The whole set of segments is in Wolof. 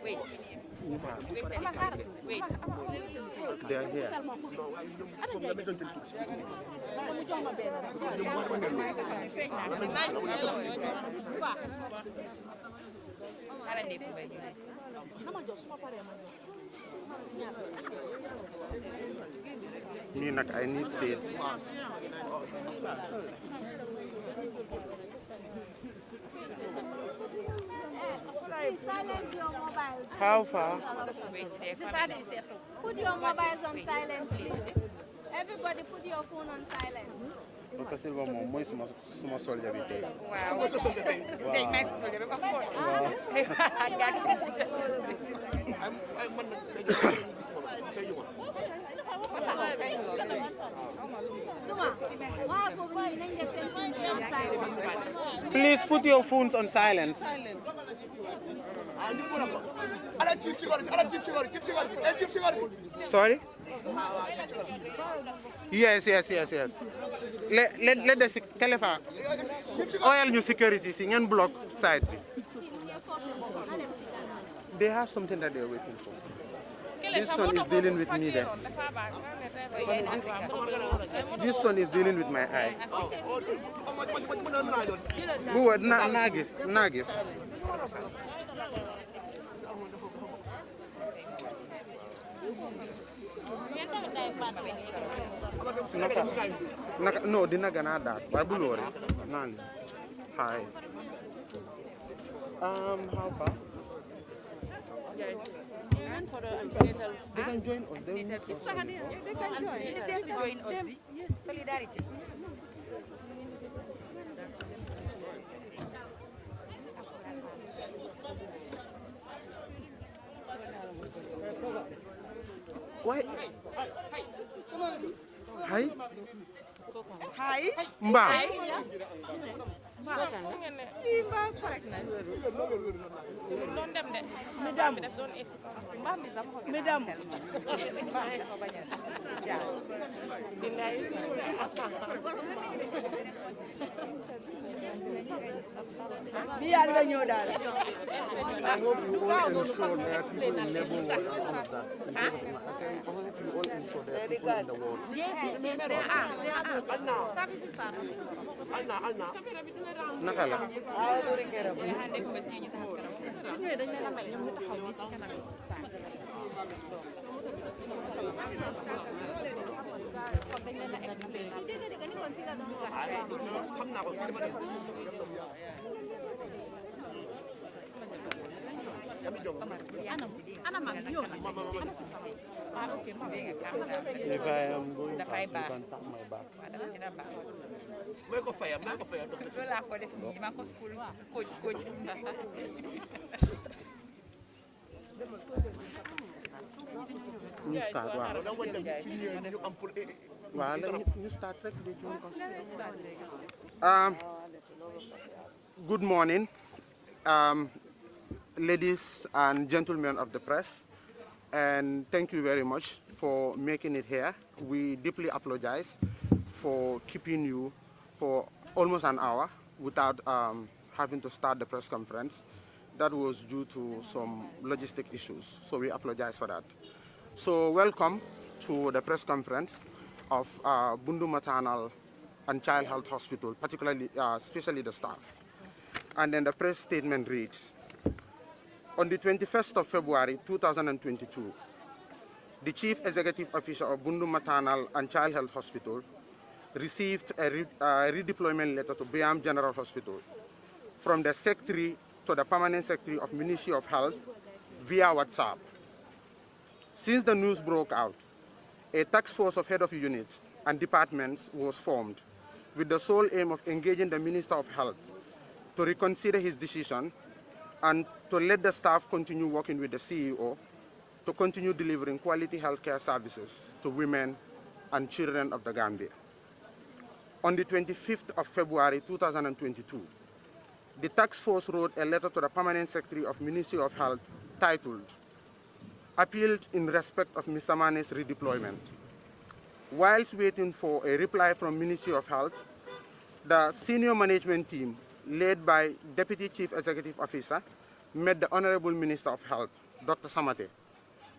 Wait. Wait. They are here. I need seats. Silence your mobiles. How far? Put your mobiles on silence, please. Everybody put your phone on silence. Because Silva Momo is my soldier. Wow. Take my soldier, of course. Please put your phones on silence. Sorry? Yes. Let the telephone oil new security sing and block side. They have something that they're waiting for. This son is dealing with me there. This son is dealing with my eye. Who are Nagis? No, di nagana that. Babulore. Nani. Hi. How far? For the antenatal. They can join us. They can join. It is there to join us. Yes. Solidarity. Why? Hi. Hi. Mba. I hope you all ensure that people in neighborhood and all of that. I hope you all ensure that people in the world. Yes, there are. Services are. Nakala. If I am going fast, you can tap my back. You start, you start good morning, ladies and gentlemen of the press, and thank you very much for making it here. We deeply apologize for keeping you for almost an hour without having to start the press conference. That was due to some logistic issues, so we apologize for that. So welcome to the press conference of Bundu Maternal and Child Health Hospital, particularly, especially the staff. And then the press statement reads, on the 21st of February 2022, the Chief Executive Officer of Bundu Maternal and Child Health Hospital received a redeployment letter to Biam General Hospital from the Secretary to the Permanent Secretary of Ministry of Health via WhatsApp. Since the news broke out, a task force of head of units and departments was formed with the sole aim of engaging the Minister of Health to reconsider his decision and to let the staff continue working with the CEO to continue delivering quality healthcare services to women and children of the Gambia. On the 25th of February 2022, the task force wrote a letter to the Permanent Secretary of Ministry of Health titled, Appealed in respect of Mr. Mane's redeployment. Whilst waiting for a reply from Ministry of Health, the senior management team, led by Deputy Chief Executive Officer, met the Honorable Minister of Health, Dr. Samate,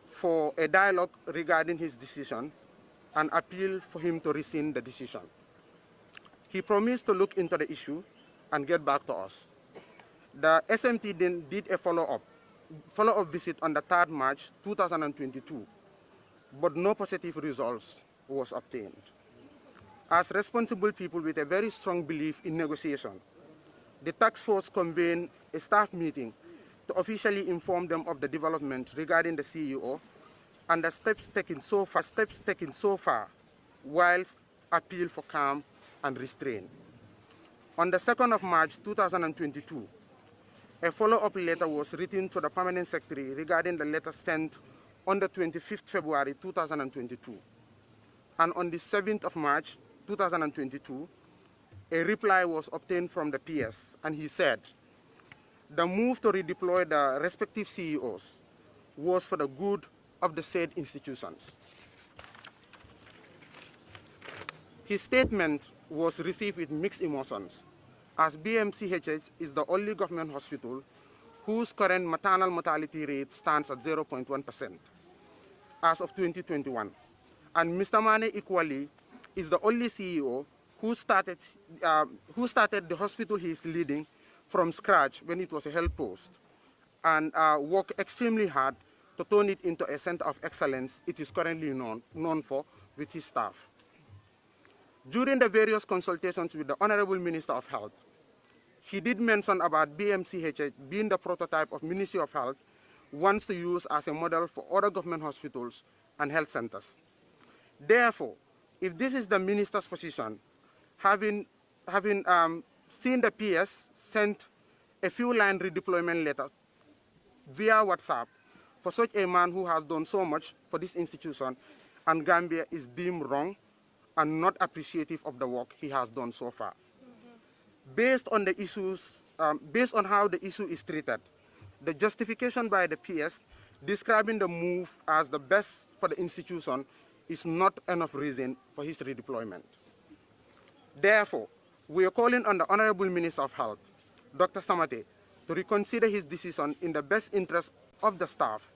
for a dialogue regarding his decision and appeal for him to rescind the decision. He promised to look into the issue and get back to us. The SMT then did a follow-up visit on the 3rd March 2022, but no positive results was obtained. As responsible people with a very strong belief in negotiation, the task force convened a staff meeting to officially inform them of the development regarding the CEO and the steps taken so far whilst appeal for calm and restraint. On the 2nd of March 2022, a follow-up letter was written to the Permanent Secretary regarding the letter sent on the 25th February 2022. And on the 7th of March 2022, a reply was obtained from the PS, and he said, the move to redeploy the respective CEOs was for the good of the said institutions. His statement was received with mixed emotions, as BMCHH is the only government hospital whose current maternal mortality rate stands at 0.1% as of 2021. And Mr. Mane equally is the only CEO who started the hospital he is leading from scratch when it was a health post, and worked extremely hard to turn it into a center of excellence it is currently known for with his staff. During the various consultations with the Honorable Minister of Health, he did mention about BMCHH being the prototype of Ministry of Health wants to use as a model for other government hospitals and health centers. Therefore, if this is the minister's position, having seen the PS sent a few-line redeployment letter via WhatsApp for such a man who has done so much for this institution, and Gambia is deemed wrong and not appreciative of the work he has done so far. Based on the issues, based on how the issue is treated, the justification by the PS describing the move as the best for the institution is not enough reason for his redeployment. Therefore, we are calling on the Honorable Minister of Health, Dr. Samate, to reconsider his decision in the best interest of the staff,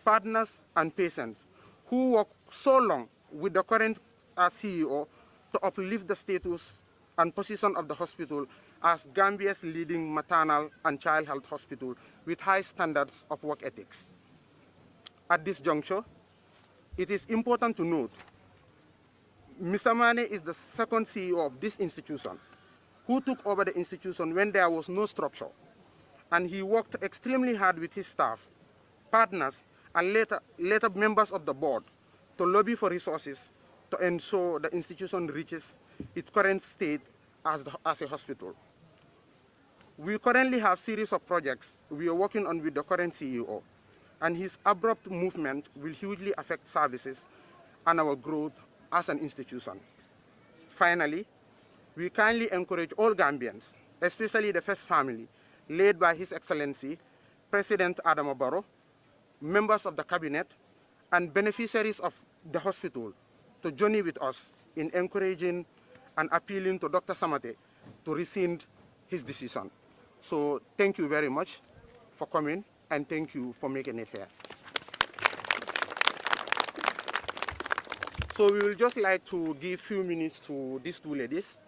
partners, and patients who work so long with the current CEO to uplift the status and position of the hospital as Gambia's leading maternal and child health hospital with high standards of work ethics. At this juncture, it is important to note Mr. Mane is the second CEO of this institution who took over the institution when there was no structure, and he worked extremely hard with his staff, partners, and later members of the board to lobby for resources to ensure the institution reaches its current state as a hospital. We currently have a series of projects we are working on with the current CEO, and his abrupt movement will hugely affect services and our growth as an institution. Finally, we kindly encourage all Gambians, especially the first family, led by His Excellency, President Adama Barrow, members of the cabinet, and beneficiaries of the hospital to journey with us in encouraging and appealing to Dr. Samate to rescind his decision. So thank you very much for coming, and thank you for making it here. So we will just like to give a few minutes to these two ladies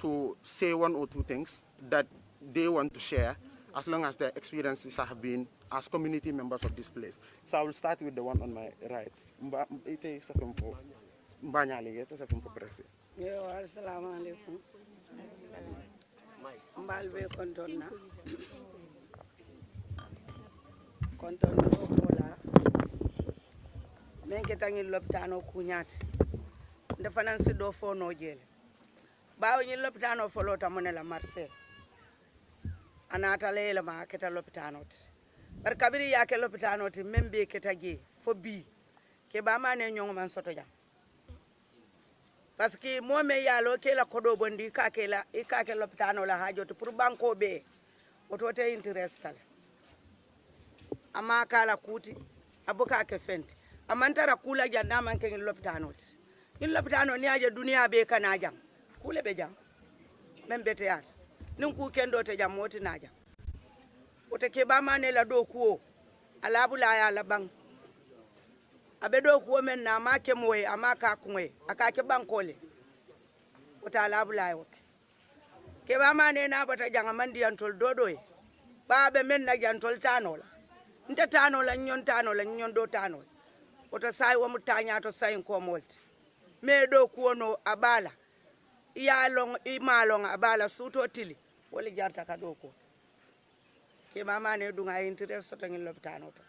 to say one or two things that they want to share, as long as their experiences have been as community members of this place. So I will start with the one on my right. Assalamu alaikum. Mbalbe kontonna. Kontonna kola. Menke tangi lopitano kunyati. Ndefanan si do fo no jele. Bawo nyi lopitano folo tamone la Marseille. Anata leela ma keta lopitano ti. Bar kabiri yake lopitano ti membe keta je fo bi. Ke ba ma ne nyongo man soto jam. Parce que moi me yalo ke la kodo bondi ka ke lopitano la hajo to pour banko be otote interestal. Ama kala kuti abuka ke fenti. Amantara kula janda man ke lopitano ti. In lopitano ni aje dunia be kana jam. Kule be jam. Membe te yat. Nin ku kendo te jam moti na jam. wote ke ba mane la do kuo ala bula ya la bang abe do kuo men na ma ke moye ama ka kunwe aka ke bankole wota ala bula yo ke ba mane na bata janga mandi antol dodo e ba be men na jantol tanola nte tanola nyon do tanola wota sai wo mutanya to sai ko molti me do kuo no abala ya long imalong abala suto tili wala jarta ka do ko ke mama ne dunga interest to ngin lopitano to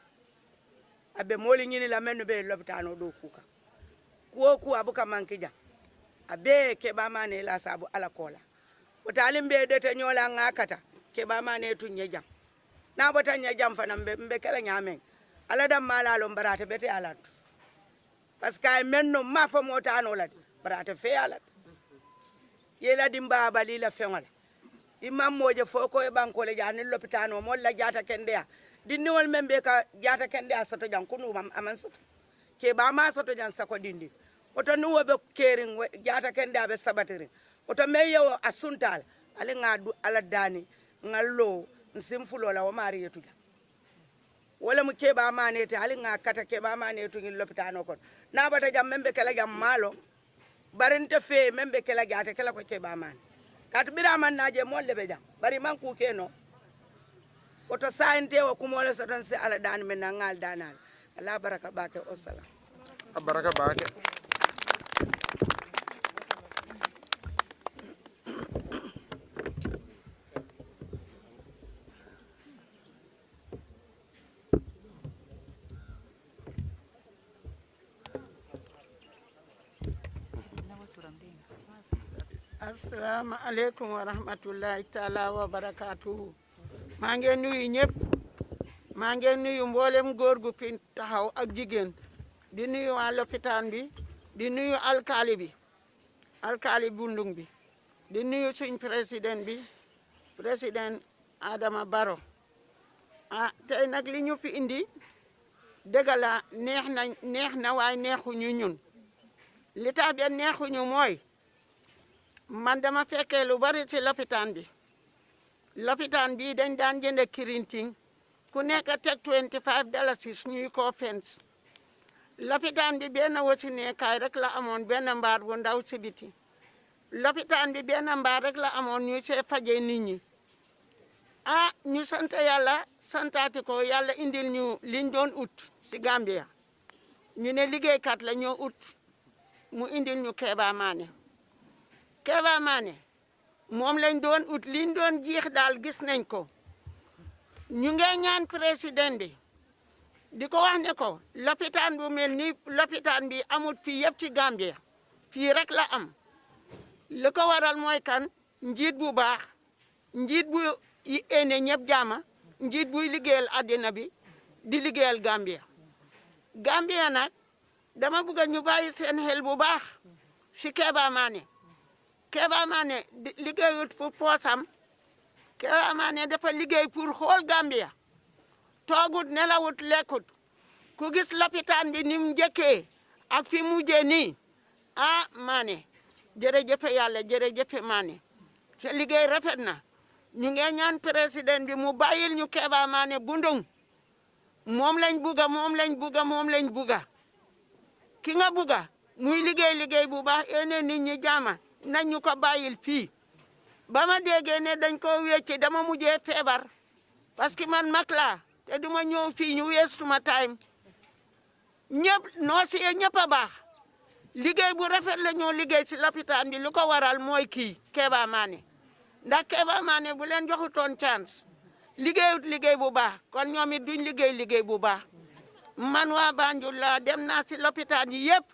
abe moli nyini la menu be lopitano do kuka ku abuka mankija abe ke mama ne la sabu ala kola wotalim be de te nyola ngakata ke mama ne tunye jam na bota nya jam fana mbe kala nyamen ala dam mala lo barate bete ala parce que menno ma fa motano la barate fe ala yela dimba bali la fengala imam moje foko e bankole jani lopitano mo la jata kendea dinni wol membe ka jata kendea soto jan kunu mam aman soto ke ba ma soto jan sako dindi oto nuwo be kering jata kendea be sabatiri oto meyo asuntal ale ngadu ala dani ngallo nsimfulo la o mari yetuja wala mu ke ba ma ne te ale ngakata ke ba ma ne tu ngin lopitano kon na bata jam membe kala jam malo barinte fe membe kala jata kala ko ke ba man kat bira man naje molle be jam bari man ku keno oto sainte o kumole soton se ala dan men ngal danal ala baraka bake o salam baraka bake Assalamu alaikum wa rahmatullahi taala wa barakatuhu maa ngi nuyu ñëpp maa ngi nuyu mboolem góor gu fi taxaw ak jigéen di nuyu waa lopitaan bi di nuyu alkaali bundung bi di nuyu suñ président bi président Adama Barrow tey nag li ñu fi indi dëgg la neex na waaye neexuñu ñun li tax ba neexuñu mooy man dama fekkee lu bari ci lopitaan bi dañ daan jënd kirinting ku nekk teg $25 ñuy ko fens lopitaan bi benn wasineekaay rek la amoon benn mbaar bu ndaw ci biti lopitaan bi benn mbaar rek la amoon ñu see faje nit ñi ñu sant yàlla santaati ko yàlla indil ñu liñ doon ut ci Gambia ñu ne liggéeykat la ñoo ut mu indil ñu Keba Mane moom lañ doon ut liñ doon jiix daal gis nañ ko ñu ngi ñaan président bi di ko wax ne ko lopitaan bu mel ni lopitaan bi amul fii yëpp ci Gambia fii rek la am li ko waral mooy kan njiit bu baax njiit bu ene ñëpp jaama njiit buy liggéeyal àddina bi di liggéeyal Gambia nag dama bëgg ñu bàyyi seen xel bu baax si Keba Mane liggéeyut pour poosam Keba Mane dafa liggéey pour xool Gambia toogut nelawut lekkut ku gis lopitaan bi ni mu njëkkee ak fi mujjee nii Mane jërëjëf yàlla jërëjëf Mane sa liggéey rafet na ñu ngi ñaan président bi mu bàyyil ñu Keba Mane bundung moom lañ buga ki nga buga muy liggéey bu baax ene nit ñi jaama nañ ñu ko bàyyil fii ba ma déggee ne dañ ko wecci dama mujjee feebar parce que man mag laa te duma ñëw fii ñu wees suma time ñëpp noo si ñëpp a baax liggéey bu rafet la ñoo liggéey si lopitaan bi lu ko waral mooy kii Keba Mane ndax Keba Mane bu leen joxutoon chance liggéeyut liggéey bu baax kon ñoom it duñ liggéey bu baax man waa Banjul laa dem naa si lopitaan yi yëpp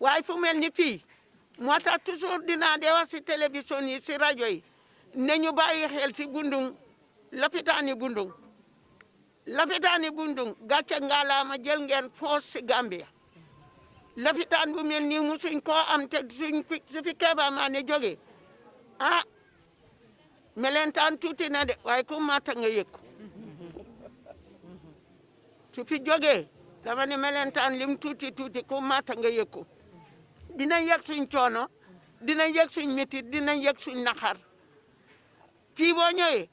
waaye fu mel ni fii moo tax toujours dinaa de wax si télévision yi si rajo yi ne ñu bàyyi xel si lopitaani bundung gàcce ngalaama jël ngeen foos si Gambia lopitaan bu mel nii musuñ koo am te su fi Keba Mane jógee melentaan tuuti na de waaye ku mata nga yëkku su fi jógee dama ne melentaan lim tuuti ku mata nga yëkku dinañ yëg suñ coono dinañ yëg suñ métit dinañ yëg suñ naxar fii boo ñëwee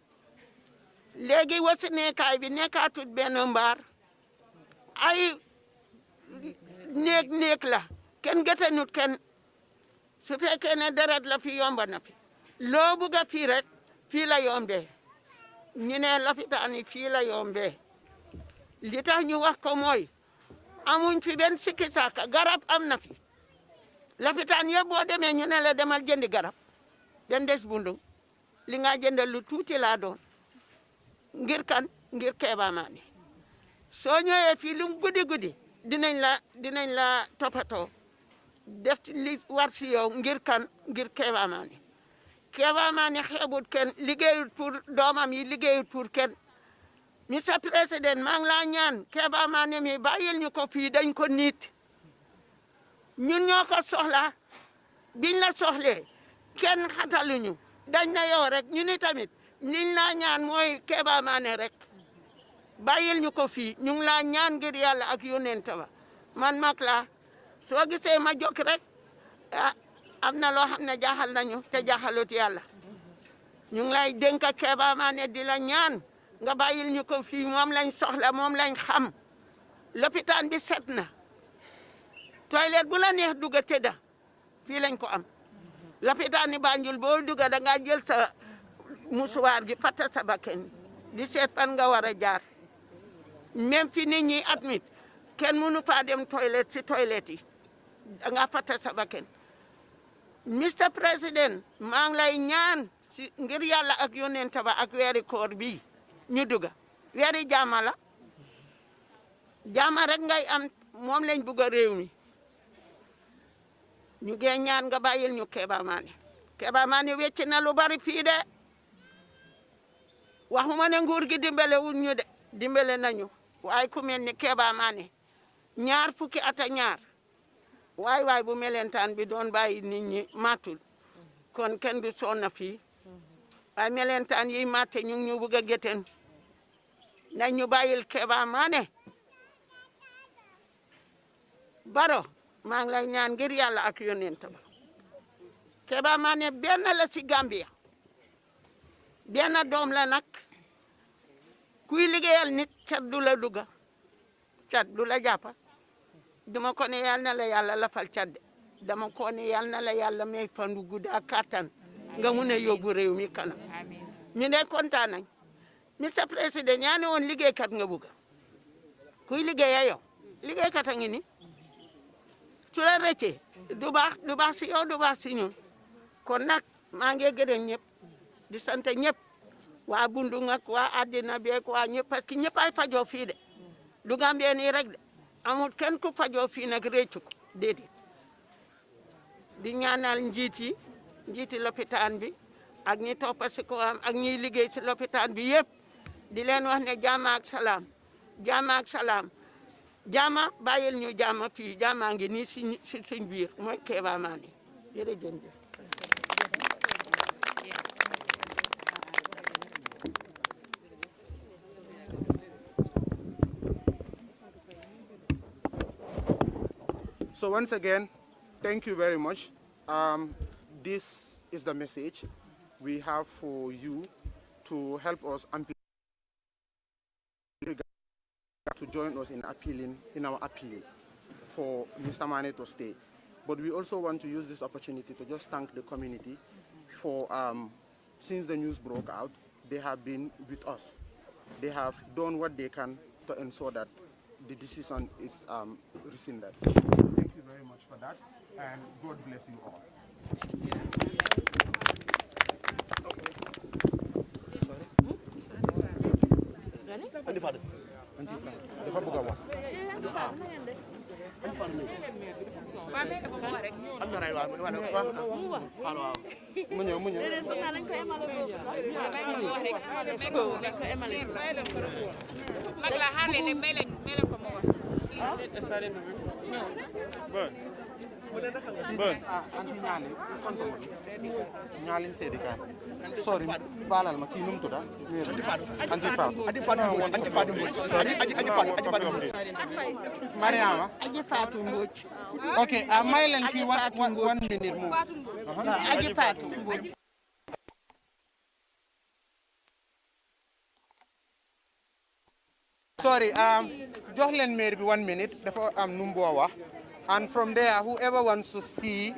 léegi wasineekaay bi nekkaatut benn mbaar ay néeg la kenn gëtanut kenn su fekkee ne deret la fi yomba na fi loo bugg a fii rek fii la yombee ñu ne lopitaan yi fii la yombee li tax ñu wax ko mooy amuñ fi benn sikki sàkka garab am na fi lopitaan yëpp boo demee ñu ne la demal jëndi garab den des bundu li nga jëndal lu tuuti laa doon ngir kan ngir Keba Mane soo ñëwee fii lu mu guddi dinañ la toppatoo def li war si yow ngir kan ngir Keba Mane Keba Mane xeebut kenn liggéeyut pour doomam yi liggéeyut pour kenn monsieur président maa ngi laa ñaan Keba Mane mi bàyyil ñu ko fii dañ ko niit ñun ñoo ko soxla biñ la soxlee kenn xataluñu dañ na yow rek ñu ni tamit liñ laa ñaan mooy Keba Mane rek bàyyil ñu ko fii ñu ngi laa ñaan ngir yàlla ak yonent ba man mag laa soo gisee ma jóg rek am na loo xam ne jaaxal nañu te jaaxalut yàlla ñu ngi lay dénk Keba Mane di la ñaan nga bàyyil ñu ko fii moom lañ soxla moom lañ xam lopitaan bi set na toilette bu la neex dugga tëdda fii lañ ko am lopitaan ni Banjul boo dugga da ngaa jël sa musuwaar gi patta sa bakken di seet fan nga war a jaar même fi nit ñi admit kenn mënu faa dem toilette si toilette yi da nga fatta sa bakken Mr President maa ngi lay ñaan si ngir yàlla ak yonent ba ak weeri koor bii ñu dugga weeri jaama la jaama rek ngay am moom lañ bugg a réew mi ñu ngi ñaan nga bàyyil ñu Keba Mane Keba Mane wecc na lu bari fii de waxuma ne nguur gi dimbale wuñ ñu de dimbale nañu waaye ku mel ni Keba Mane ñaar fukki ata ñaar waay bu melentaan bi doon bàyyi nit ñi matul kon kenn du sonna fii waaye melentaan yi matte ñu ngi ñu bugg a gétten nañ ñu bàyyil Keba Mane Baro maa ngi lay ñaan ngir yàlla ak yonent ba Keba Mane benn la si Gambia benn doom la nag kuy liggéeyal nit cat du la dugga cat du la jàppa dama ko ne yal na la yàlla lafal cat de dama ko ne yal na la yàlla may fandu gudd ak kattan nga mun a yóbbu réew mi kanam ñu ne kontaan nañ monsieur président yaa ne woon liggéeykat nga bugga kuy liggéeya yow liggéeykat a ngi ni su la rëccee du baax si yow du baax si ñun kon nag maa ngi gërëm ñëpp di sant ñëpp waa Bundung ak waa àddina beeg waa ñëpp parce que ñëpp ay fajoo fii de du Gambie nii rek de amul kenn ku fajoo fii nag réccu ko déedéet di ñaanal njiiti lopitaan bi ak ñi toppa si ko am ak ñiy liggéey si lopitaan bi yëpp di leen wax ne jaama ak salaam jaama ak salaam jaama bàyyil ñu jaama fii jaama ngi nii si suñ biir mooy Keba Mane jërëjëf. So once again, thank you very much. This is the message we have for you to help us to join us in our appeal for Mr. Mane to stay. But we also want to use this opportunity to just thank the community for, since the news broke out, they have been with us. They have done what they can to ensure that the decision is rescinded. Thank you very much for that, and God bless you all. Sorry, balal ma ki num tuda Mariama Aji Fatou Mbodj. Okay, may len ki 1 minute mo. Aji Fatou Mbodj. sorry, just lend me 1 minute, and from there, whoever wants to see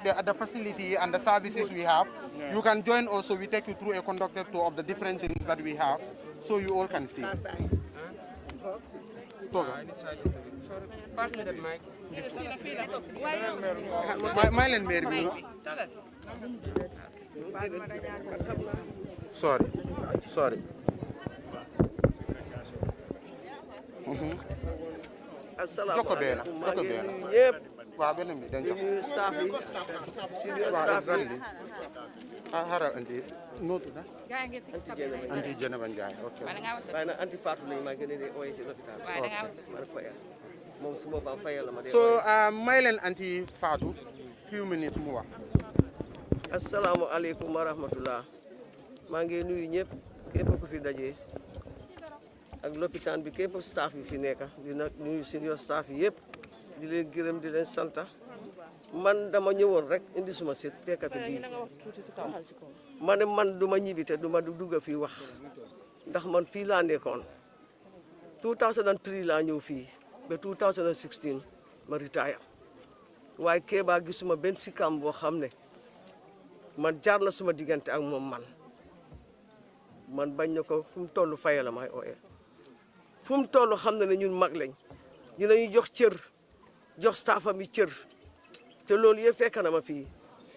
the facility and the services we have, you can join also. We take you through a conducted tour of the different things that we have, so you all can see. Pass me that mic. Mylen Mary. Sorry. Assalamualaikum. Staff yi senior staff yi anti Jenaba Ndiaye. Okay. waaye nag anti Fatou lañu maa gën a ooyee ci lopitaan man fayal moom su boobaa fayal la ma dee So Mylen anti Fatou few minutes mu wax. asalaamaaleykum wa rahmatullah maa ngi nuyu ñëpp képp ku fi daje ak lopitaan bi képp staff yi fi nekk di nuyu senior staff yi yëpp di leen gërëm di leen sant man dama ñëwoon rek indi suma set fekk fi di ma ne man du ma ñibbi te du ma dugg fii wax ndax man fii laa nekkoon 2003 laa ñëw fii ba 2016 ma retire waaye Kéba gisuma benn sikam boo xam ne man jaar na suma diggante ak moom man bañ na ko fu mu toll fayal la may ooyee fu mu toll xam na ne ñun mag lañ dinañu jox cër jox staffam yi cër te loolu yëpp fekk na ma fii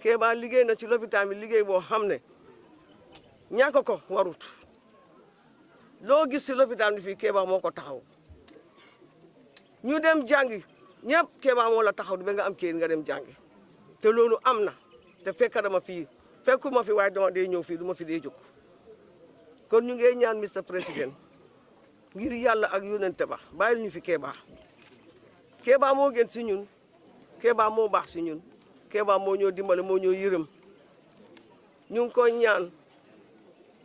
Kéba liggéey na ci lopitaan bi liggéey boo xam ne ñàkk ko warut loo gis ci lopitaan bi fii Kéba moo ko taxaw ñu dem jàngi ñëpp Kéba moo la taxaw ba nga am kayit nga dem jàngi te loolu am na te fekk na ma fii fekkuma fi waaye dama dee ñëw fii du ma fi dee jóg kon ñu ngi ñaan Mr President ngir yàlla ak yonente ba bàyyil ñu fi Kéba moo gën si ñun Kéba moo baax si ñun Kéba moo ñoo dimbale moo ñoo yërëm ñu ngi koy ñaan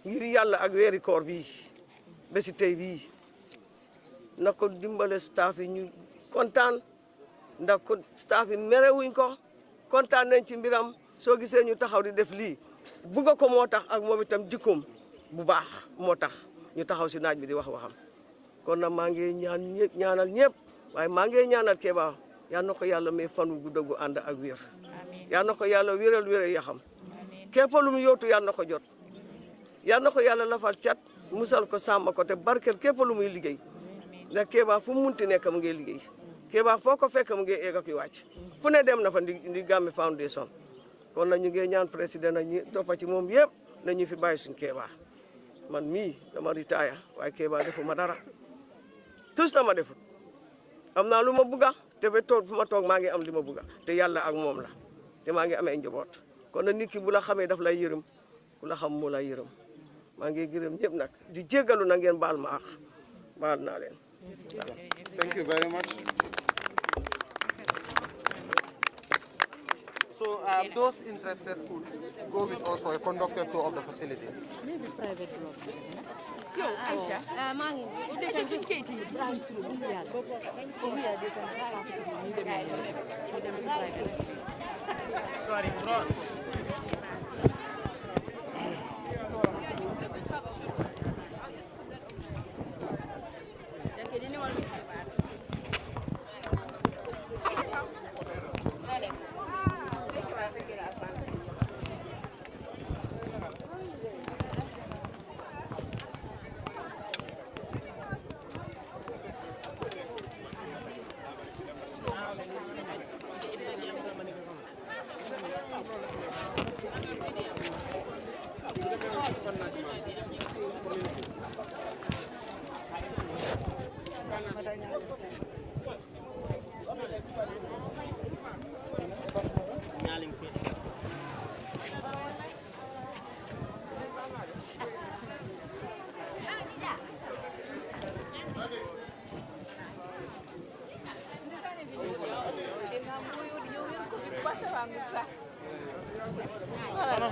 ngir yàlla ak weeri koor bii ba si tey bii na ko dimbale staff yi ñu kontaan ndax ko staff yi merewuñ ko kontaan nañ ci mbiram soo gisee ñu taxaw di def lii bugga ko moo tax ak moom itam jikkoom bu baax moo tax ñu taxaw si naaj bi di wax waxam kon nag maa ngi ñaanal ñëpp waaye maa ngi ñaanal Kéba yal na ko yàlla may fan wu gudd gu ànd ak wér yal na ko yàlla wéral yaxam képp lu mu yóotu yal na ko jot yal na ko yàlla lafal cat musal ko sàmm ko te barkel képp lu muy liggéey ndax Kéba fu mu munti nekk mu ngi liggéey Kéba foo ko fekk mu ngi egg ak wàcc fu ne dem na fa ndi Gambi Foundation kon nag ñu ngi ñaan président na ñi toppa ci moom yëpp na ñu fi bàyyi suñ Kéba man mii dama retire waaye Kéba defuma dara tus na ma defut am naa lu ma bugga te ba toog fu ma toog maa ngi am li ma bugga te yàlla ak moom la te maa ngi amee njaboot kon nag nit ki bu la xamee daf lay yërëm ku la xam moo lay yërëm maa ngi gërëm ñëpp nag di jéggalu na ngeen baal ma ak baal naa leen. Thank you very much. So those interested could go with us for a conducted tour of the facility. Maybe private blog. Yo, Aisha. Mangi. This is Katie. Sorry, cross.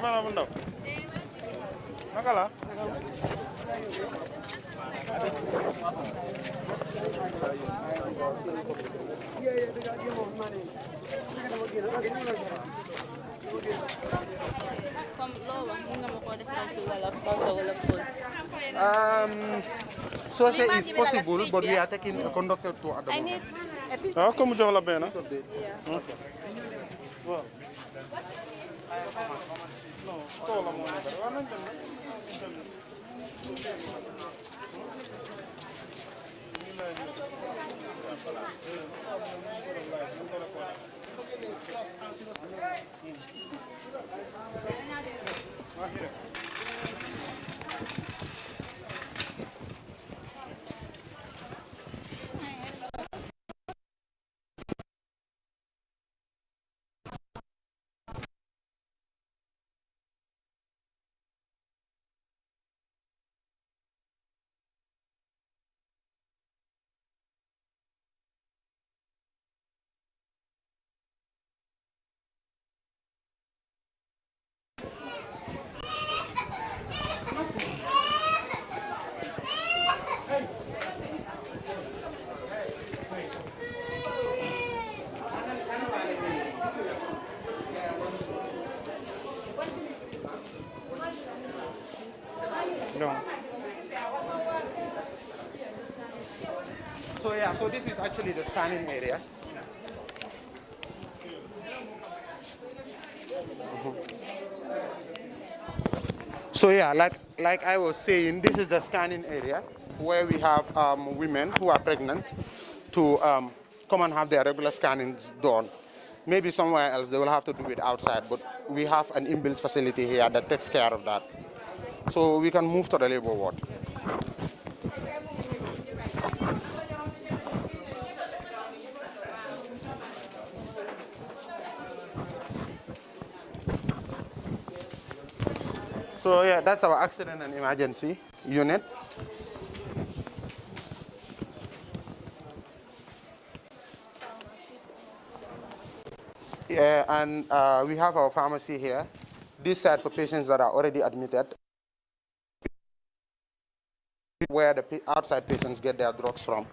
Fana bu ndaw naka la So say it's possible, but we are taking a conductor tour at the moment. Ah, comme jox la benn. Okay. Waaw. Non, toolam moo nekk rek. Waaw, nañ dem rek. No. So yeah, so this is actually the scanning area. So yeah, like I was saying, this is the scanning area where we have women who are pregnant to come and have their regular scannings done. Maybe somewhere else they will have to do it outside, but we have an inbuilt facility here that takes care of that. So we can move to the labor ward. So yeah, that's our accident and emergency unit. Yeah, and we have our pharmacy here. This side for patients that are already admitted, where the outside patients get their drugs from.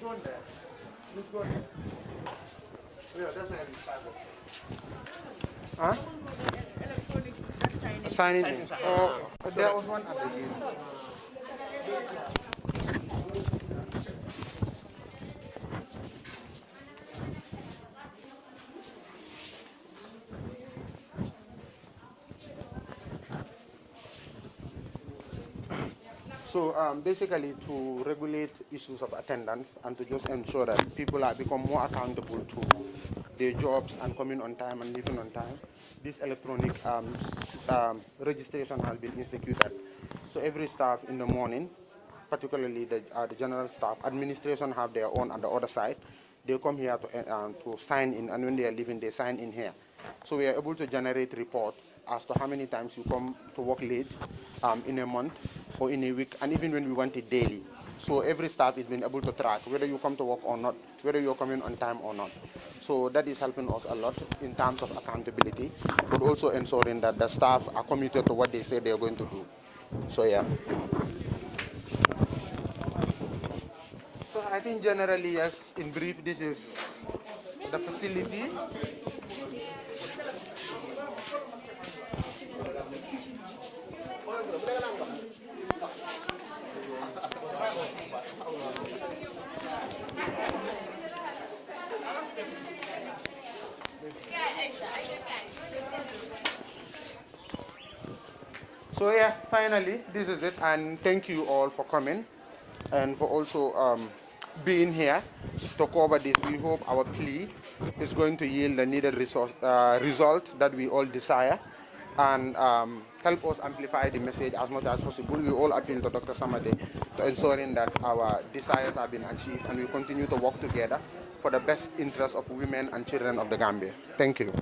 one there. Let's go there. Yeah, that's where we started. Huh? Signing in. Oh, there was one at the gate. So basically to regulate issues of attendance and to just ensure that people are become more accountable to their jobs and coming on time and leaving on time, this electronic registration has been instituted. So every staff in the morning, particularly the general staff, administration have their own on the other side. They come here to sign in, and when they are leaving, they sign in here. So we are able to generate report as to how many times you come to work late in a month or in a week, and even when we want it daily. So every staff is being able to track whether you come to work or not, whether you're coming on time or not. So that is helping us a lot in terms of accountability, but also ensuring that the staff are committed to what they say they're going to do. So yeah. So I think generally, yes, in brief, this is the facility. So yeah, finally, this is it, and thank you all for coming and for also being here to cover this. We hope our plea is going to yield the needed result that we all desire, and help us amplify the message as much as possible. We all appeal to Dr. Samade to ensuring that our desires have been achieved, and we continue to work together for the best interest of women and children of the Gambia. Thank you.